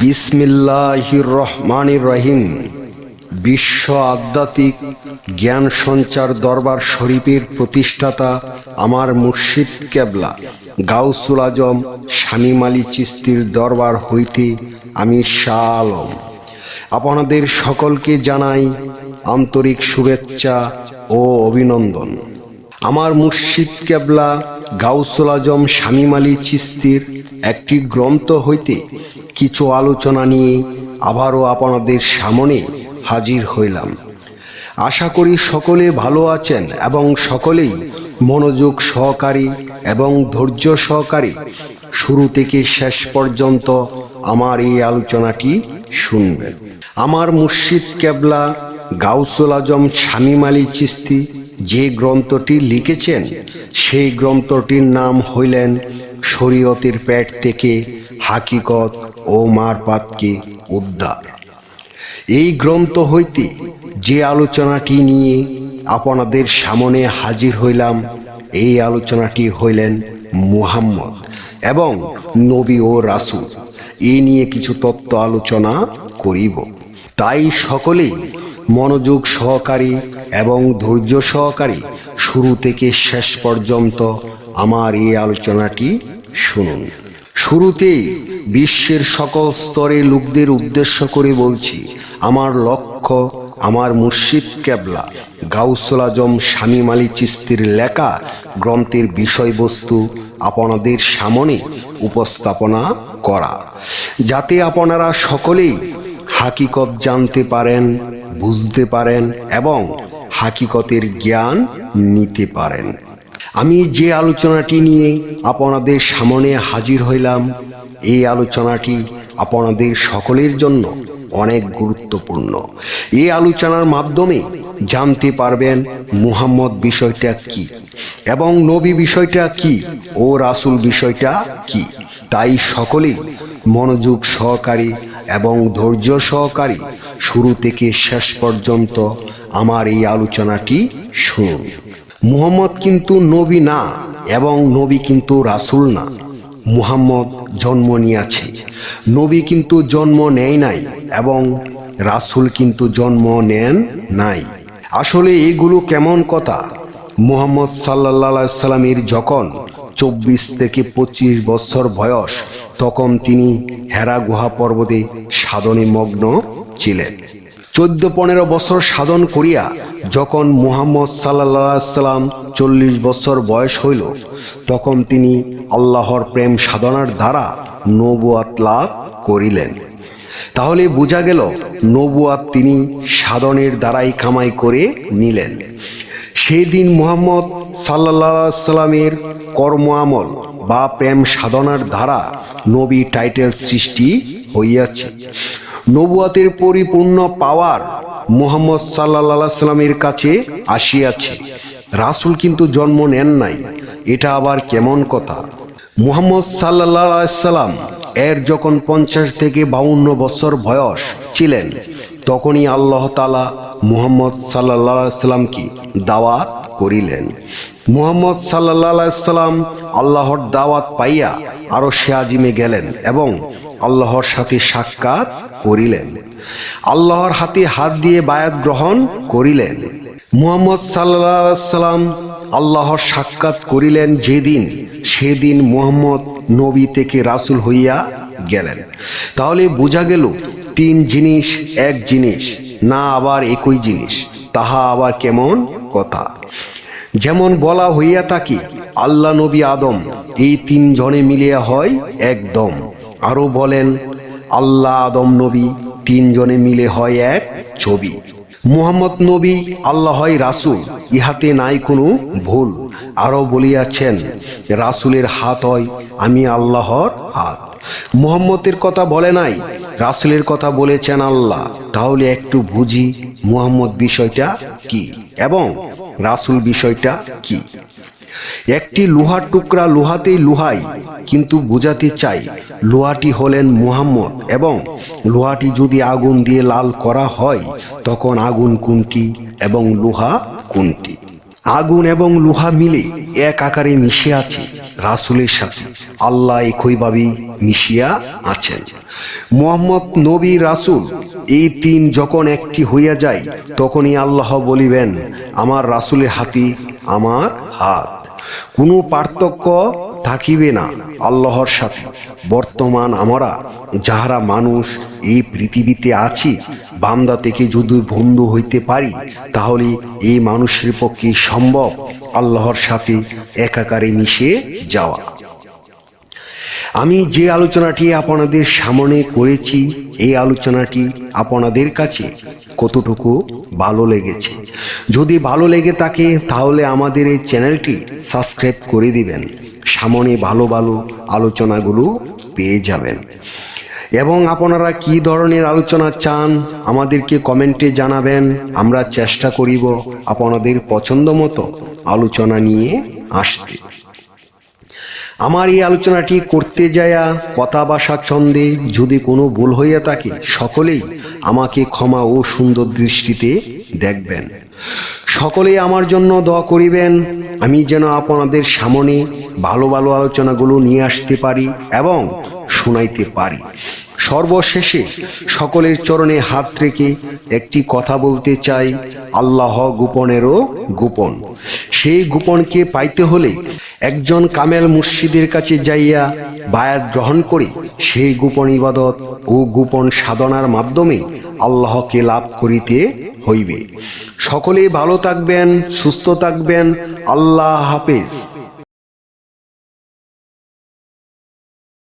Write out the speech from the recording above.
বিসমিল্লাহির রহমানির রহিম। বিশ্ব আধ্যাত্মিক জ্ঞান সঞ্চার দরবার শরীফের প্রতিষ্ঠাতা আমার মুর্শিদ কেবলা গাউসুল আজম শামীম আলী চিশতির দরবার হইতে আমি শাহ আলম আপনাদের সকলকে জানাই আন্তরিক শুভেচ্ছা ও অভিনন্দন। আমার মুর্শিদ কেবলা গাউসুল আজম শামীম আলী চিশতির একটি গ্রন্থ হইতে কিছু আলোচনা নিয়ে আবারও আপনাদের সামনে হাজির হইলাম। আশা করি সকলে ভালো আছেন এবং সকলেই মনোযোগ সহকারী এবং ধৈর্য সহকারী শুরু থেকে শেষ পর্যন্ত আমার এই আলোচনাটি শুনবেন। আমার মুর্শিদ কেবলা গাউসুল আজম শামীম আলী চিশতি যে গ্রন্থটি লিখেছেন সেই গ্রন্থটির নাম হইলেন শরীয়তের পেট থেকে হাকিকত ও মারফাতকে উদ্ধার। এই গ্রন্থ হইতে যে আলোচনাটি নিয়ে আপনাদের সামনে হাজির হইলাম, এই আলোচনাটি হইলেন মুহাম্মদ এবং নবী ও রাসূল। এই নিয়ে কিছু তত্ত্ব আলোচনা করিব, তাই সকলেই মনোযোগ সহকারী এবং ধৈর্য সহকারী শুরু থেকে শেষ পর্যন্ত আমার এই আলোচনাটি শুনুন। শুরুতেই বিশ্বের সকল স্তরে লোকদের উদ্দেশ্য করে বলছি, আমার লক্ষ্য আমার মুর্শিদ কেবলা গাউসুল আজম শামীম আলী চিশতির লেখা গ্রন্থের বিষয়বস্তু আপনাদের সামনে উপস্থাপনা করা, যাতে আপনারা সকলেই হাকিকত জানতে পারেন, বুঝতে পারেন এবং হাকিকতের জ্ঞান নিতে পারেন। আমি যে আলোচনাটি নিয়ে আপনাদের সামনে হাজির হইলাম, এই আলোচনাটি আপনাদের সকলের জন্য অনেক গুরুত্বপূর্ণ। এই আলোচনার মাধ্যমে জানতে পারবেন মুহাম্মদ বিষয়টা কি এবং নবী বিষয়টা কি ও রাসূল বিষয়টা কি। তাই সকলেই মনোযোগ সহকারী এবং ধৈর্য সহকারী শুরু থেকে শেষ পর্যন্ত আমার এই আলোচনাটি শুনুন। মুহাম্মদ কিন্তু নবী না এবং নবী কিন্তু রাসূল না। মুহাম্মদ জন্ম নিয়েছে, নবী কিন্তু জন্ম নেয় নাই এবং রাসূল কিন্তু জন্ম নেন নাই। আসলে এগুলো কেমন কথা? মুহাম্মদ সাল্লাল্লাহু আলাইহি সাল্লামের যখন 24 থেকে 25 বছর বয়স, তখন তিনি হেরা গুহা পর্বতে সাধনে মগ্ন ছিলেন। 14-15 বছর সাধন করিয়া যখন মুহাম্মদ সাল্লাল্লাহু আলাইহি সাল্লাম 40 বছর বয়স হইল, তখন তিনি আল্লাহর প্রেম সাধনার দ্বারা নবুয়াত লাভ করিলেন। তাহলে বোঝা গেল নবুয়াত তিনি সাধনের দ্বারাই কামাই করে নিলেন। সেই দিন মুহাম্মদ সাল্লাল্লাহু আলাইহি সাল্লামের কর্ম আমল বা প্রেম সাধনার দ্বারা নবী টাইটেল সৃষ্টি হইয়াছে। নবুয়াতের পরিপূর্ণ পাওয়ার মুহাম্মদ সাল্লাল্লাহু আলাইহি সাল্লামের কাছে আসিয়াছে। রাসূল কিন্তু জন্ম নেন নাই। এটা আবার কেমন কথা? মুহাম্মদ সাল্লাল্লাহু আলাইহি সাল্লাম এর যখন 50 থেকে 52 বছর বয়স ছিলেন, তখনই আল্লাহ তাআলা মুহাম্মদ সাল্লাল্লাহু আলাইহি সাল্লামকে দাওয়াত করিলেন। মুহাম্মদ সাল্লাল্লাহু আলাইহি সাল্লাম আল্লাহর দাওয়াত পাইয়া আরশে আজিমে গেলেন এবং আল্লাহর সাথে সাক্ষাৎ করিলেন। আল্লাহর হাতে হাত দিয়ে বায়াত গ্রহণ করিলেন। মুহাম্মদ সাল্লাল্লাহু আলাইহি সাল্লাম আল্লাহর সাক্ষাৎ করিলেন যেদিন, সেদিন মুহাম্মদ নবী থেকে রাসূল হইয়া গেলেন। তাহলে বোঝা গেল 3 জিনিস এক জিনিস না, আবার একই জিনিস। তাহা আবার কেমন কথা? যেমন বলা হইয়া থাকে আল্লাহ নবী আদম, এই 3 জনে মিলিয়া হয় একদম। আরো বলেন আল্লাহ আদম নবী, 3 জনে মিলে হয় এক ছবি। মুহাম্মদ নবী, আল্লাহ হয় রাসূল, ইহাতে নাই কোনো ভুল। আরো বলিয়াছেন রাসূলের হাত হয় আমি আল্লাহর হাত। মুহাম্মদের কথা বলে নাই, রাসূলের কথা বলেছেন আল্লাহ। তাহলে একটু বুঝি মুহাম্মদ বিষয়টা কি এবং রাসূল বিষয়টা কি। একটি লোহার টুকরা লোহাতেই লোহাই, কিন্তু বোঝাতে চাই লোহাটি হলেন মুহাম্মদ, এবং লোহাটি যদি আগুন দিয়ে লাল করা হয় তখন আগুন কোনটি এবং লোহা কোনটি? আগুন এবং লোহা মিলে এক আকারে মিশে আছে রাসূলের সাথে। আল্লাহ একইভাবে মিশিয়া আছেন। মুহাম্মদ নবী রাসূল এই তিন যখন একটি হইয়া যায় তখনই আল্লাহ বলিবেন আমার রাসূলের হাতি আমার হাত। কোনো পার্থক্য থাকিবে না আল্লাহর সাথে। বর্তমান আমরা যাহারা মানুষ এই পৃথিবীতে আছি, বান্দা থেকে যদি বন্ধু হইতে পারি তাহলে এই মানুষের পক্ষে সম্ভব আল্লাহর সাথে একাকারে মিশে যাওয়া। আমি যে আলোচনাটি আপনাদের সামনে করেছি এই আলোচনাটি আপনাদের কাছে কতটুকু ভালো লেগেছে? যদি ভালো লেগে থাকে তাহলে আমাদের এই চ্যানেলটি সাবস্ক্রাইব করে দিবেন, সামনে ভালো ভালো আলোচনাগুলো পেয়ে যাবেন। এবং আপনারা কি ধরনের আলোচনা চান আমাদেরকে কমেন্টে জানাবেন, আমরা চেষ্টা করিব আপনাদের পছন্দ মতো আলোচনা নিয়ে আসতে। আমার এই আলোচনাটি করতে যায়া কথা ভাষা ছন্দে যদি কোনো ভুল হইয়া থাকে সকলেই আমাকে ক্ষমা ও সুন্দর দৃষ্টিতে দেখবেন। সকলেই আমার জন্য দোয়া করিবেন, আমি যেন আপনাদের সামনে ভালো ভালো আলোচনাগুলো নিয়ে আসতে পারি এবং শোনাইতে পারি। সর্বশেষে সকলের চরণে হাত রেখে একটি কথা বলতে চাই, আল্লাহ গোপনেরও গোপন। সেই গোপনকে পাইতে হলে একজন কামেল মুর্শিদের কাছে যাইয়া বায়াত গ্রহণ করে সেই গোপন ইবাদত ও গোপন সাধনার মাধ্যমে আল্লাহকে লাভ করিতে হইবে। সকলেই ভালো থাকবেন, সুস্থ থাকবেন। আল্লাহ হাফেজ।